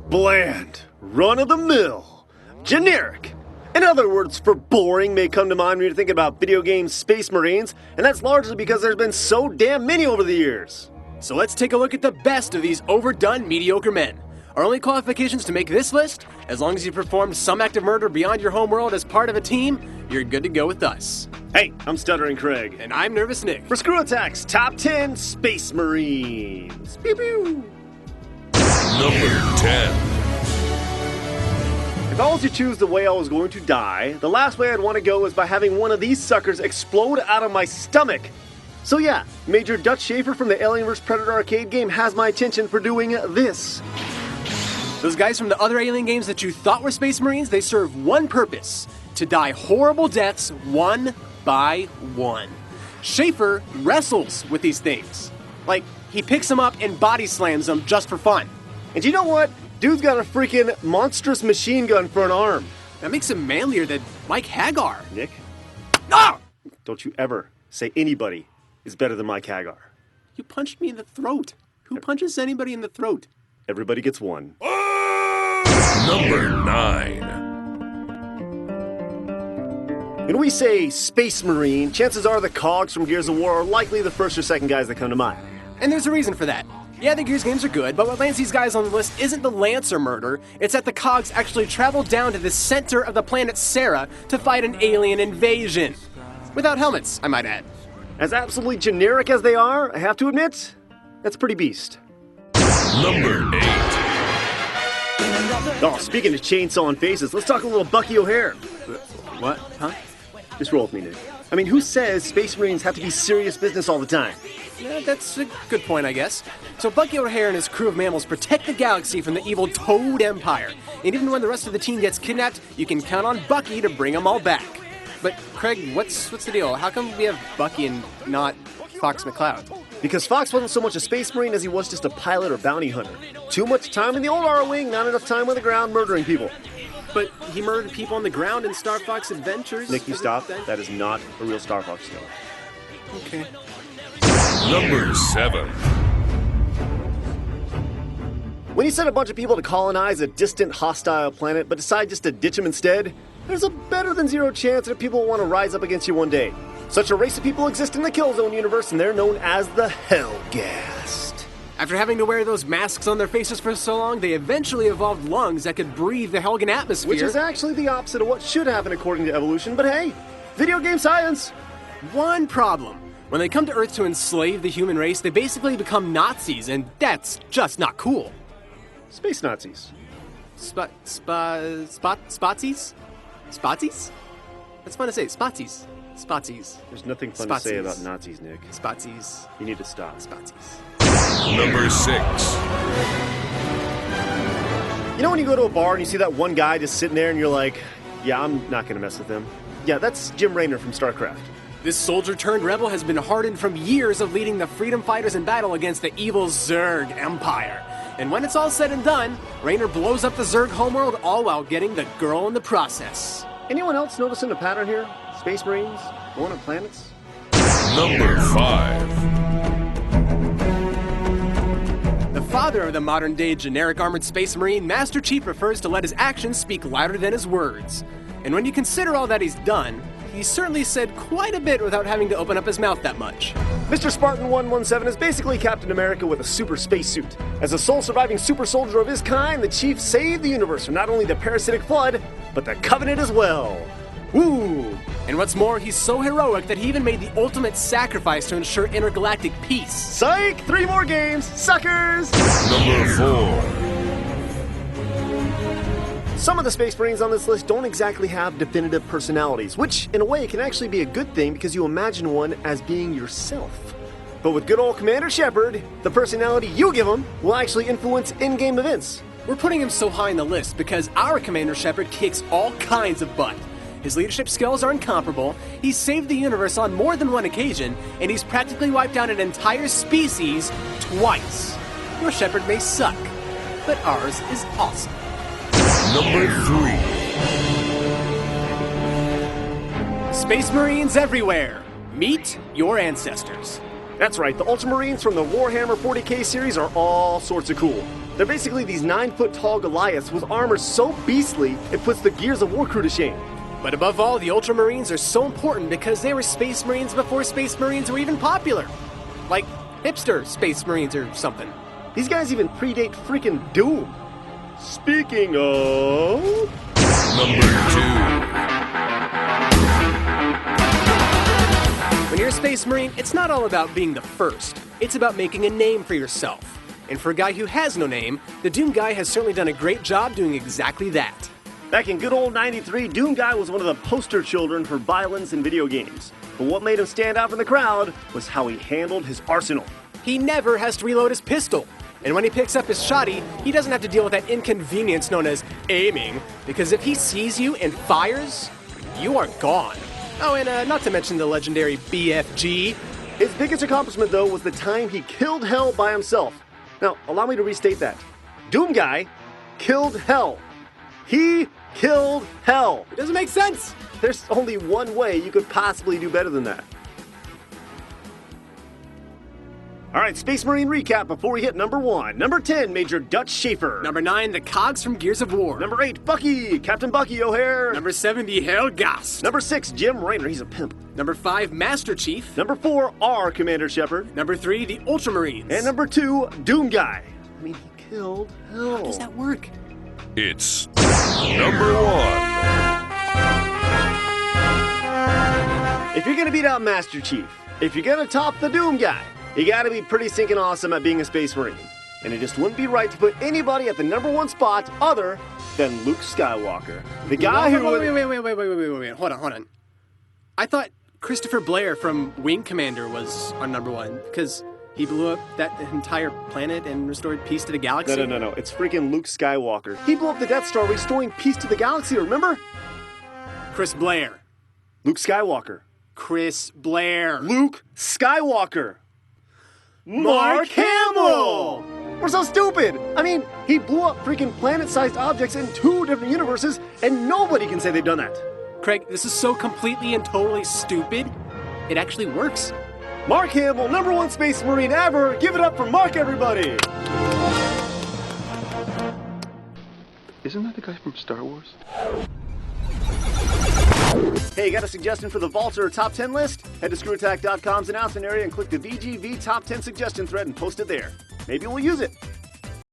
Bland, run-of-the-mill, generic. In other words, for boring may come to mind when you're thinking about video games Space Marines, and that's largely because there's been so damn many over the years. So let's take a look at the best of these overdone mediocre men. Our only qualifications to make this list, as long as you performed some act of murder beyond your homeworld as part of a team, you're good to go with us. Hey, I'm Stuttering Craig. And I'm Nervous Nick. For ScrewAttack's Top 10 Space Marines. Pew pew! Number 10. If I was to choose the way I was going to die, the last way I'd want to go is by having one of these suckers explode out of my stomach. So yeah, Major Dutch Schaefer from the Alien vs. Predator arcade game has my attention for doing this. Those guys from the other Alien games that you thought were Space Marines, they serve one purpose: to die horrible deaths one by one. Schaefer wrestles with these things. Like, he picks them up and body slams them just for fun. And you know what? Dude's got a freaking monstrous machine gun for an arm. That makes him manlier than Mike Hagar. Nick, Ah! don't you ever say anybody is better than Mike Hagar. You punched me in the throat. Who punches anybody in the throat? Everybody gets one. Number 9. When we say Space Marine, chances are the cogs from Gears of War are likely the first or second guys that come to mind. And there's a reason for that. Yeah, the Gears games are good, but what lands these guys on the list isn't the Lancer murder, it's that the cogs actually traveled down to the center of the planet Sarah to fight an alien invasion. Without helmets, I might add. As absolutely generic as they are, I have to admit, that's pretty beast. Number 8. Oh, speaking of chainsawing faces, let's talk a little Bucky O'Hare. What? Huh? Just roll with me, Nick. I mean, who says Space Marines have to be serious business all the time? Yeah, that's a good point, I guess. So Bucky O'Hare and his crew of mammals protect the galaxy from the evil Toad Empire. And even when the rest of the team gets kidnapped, you can count on Bucky to bring them all back. But, Craig, what's the deal? How come we have Bucky and not Fox McCloud? Because Fox wasn't so much a Space Marine as he was just a pilot or bounty hunter. Too much time in the old R-Wing, not enough time on the ground murdering people. But he murdered people on the ground in Star Fox Adventures. Nick, you stop. That is not a real Star Fox story. Okay. Number 7. When you send a bunch of people to colonize a distant, hostile planet, but decide just to ditch them instead, there's a better than zero chance that people will want to rise up against you one day. Such a race of people exist in the Killzone universe, and they're known as the Hellgast. After having to wear those masks on their faces for so long, they eventually evolved lungs that could breathe the Helgen atmosphere. Which is actually the opposite of what should happen according to evolution, but hey, video game science! One problem. When they come to Earth to enslave the human race, they basically become Nazis, and that's just not cool. Space Nazis. Spotsies? Spotsies? That's fun to say. Spotsies. Spotsies. There's nothing fun to say about Nazis, Nick. Spotsies. You need to stop. Spotsies. Number 6. You know when you go to a bar and you see that one guy just sitting there and you're like, yeah, I'm not gonna mess with him. Yeah, that's Jim Raynor from StarCraft. This soldier-turned-rebel has been hardened from years of leading the freedom fighters in battle against the evil Zerg Empire. And when it's all said and done, Raynor blows up the Zerg homeworld, all while getting the girl in the process. Anyone else noticing a pattern here? Space Marines? Going on planets? Number 5. The father of the modern-day generic armored Space Marine, Master Chief prefers to let his actions speak louder than his words. And when you consider all that he's done, he's certainly said quite a bit without having to open up his mouth that much. Mr. Spartan 117 is basically Captain America with a super spacesuit. As a sole surviving super soldier of his kind, the Chief saved the universe from not only the parasitic flood, but the Covenant as well. Ooh! And what's more, he's so heroic that he even made the ultimate sacrifice to ensure intergalactic peace. Psych! 3 more games, suckers! Number 4. Some of the Space Marines on this list don't exactly have definitive personalities, which, in a way, can actually be a good thing because you imagine one as being yourself. But with good old Commander Shepard, the personality you give him will actually influence in-game events. We're putting him so high in the list because our Commander Shepard kicks all kinds of butt. His leadership skills are incomparable, he's saved the universe on more than one occasion, and he's practically wiped out an entire species twice. Your Shepard may suck, but ours is awesome. Number 3. Space Marines everywhere! Meet your ancestors. That's right, the Ultramarines from the Warhammer 40k series are all sorts of cool. They're basically these 9-foot-tall Goliaths with armor so beastly it puts the Gears of War crew to shame. But above all, the Ultramarines are so important because they were Space Marines before Space Marines were even popular. Like hipster Space Marines or something. These guys even predate freaking Doom. Speaking of... Number 2. When you're a Space Marine, it's not all about being the first. It's about making a name for yourself. And for a guy who has no name, the Doom Guy has certainly done a great job doing exactly that. Back in good old '93, Doom Guy was one of the poster children for violence in video games. But what made him stand out from the crowd was how he handled his arsenal. He never has to reload his pistol. And when he picks up his shotty, he doesn't have to deal with that inconvenience known as aiming, because if he sees you and fires, you are gone. Oh, and not to mention the legendary BFG. His biggest accomplishment, though, was the time he killed Hell by himself. Now, allow me to restate that. Doom Guy killed Hell. He killed Hell. It doesn't make sense. There's only one way you could possibly do better than that. All right, Space Marine recap before we hit number 1. Number 10, Major Dutch Schaefer. Number 9, the Cogs from Gears of War. Number 8, Bucky, Captain Bucky O'Hare. Number 7, the Hellgast. Number 6, Jim Raynor, he's a pimp. Number 5, Master Chief. Number 4, R, Commander Shepard. Number 3, the Ultramarines. And number 2, Doom Guy. I mean, he killed Hell. How does that work? It's number 1. If you're gonna beat out Master Chief, if you're gonna top the Doom Guy, you gotta be pretty stinking awesome at being a Space Marine. And it just wouldn't be right to put anybody at the number 1 spot other than Luke Skywalker. The guy who... Wait. Hold on. I thought Christopher Blair from Wing Commander was on number 1, because he blew up that entire planet and restored peace to the galaxy. No. It's freaking Luke Skywalker. He blew up the Death Star, restoring peace to the galaxy, remember? Chris Blair. Luke Skywalker. Chris Blair. Luke Skywalker. Mark Hamill! We're so stupid! I mean, he blew up freaking planet-sized objects in 2 different universes, and nobody can say they've done that. Craig, this is so completely and totally stupid. It actually works. Mark Hamill, number 1 Space Marine ever! Give it up for Mark, everybody! Isn't that the guy from Star Wars? Hey, got a suggestion for the Vaulter Top 10 list? Head to ScrewAttack.com's announcement area and click the VGV Top 10 suggestion thread and post it there. Maybe we'll use it.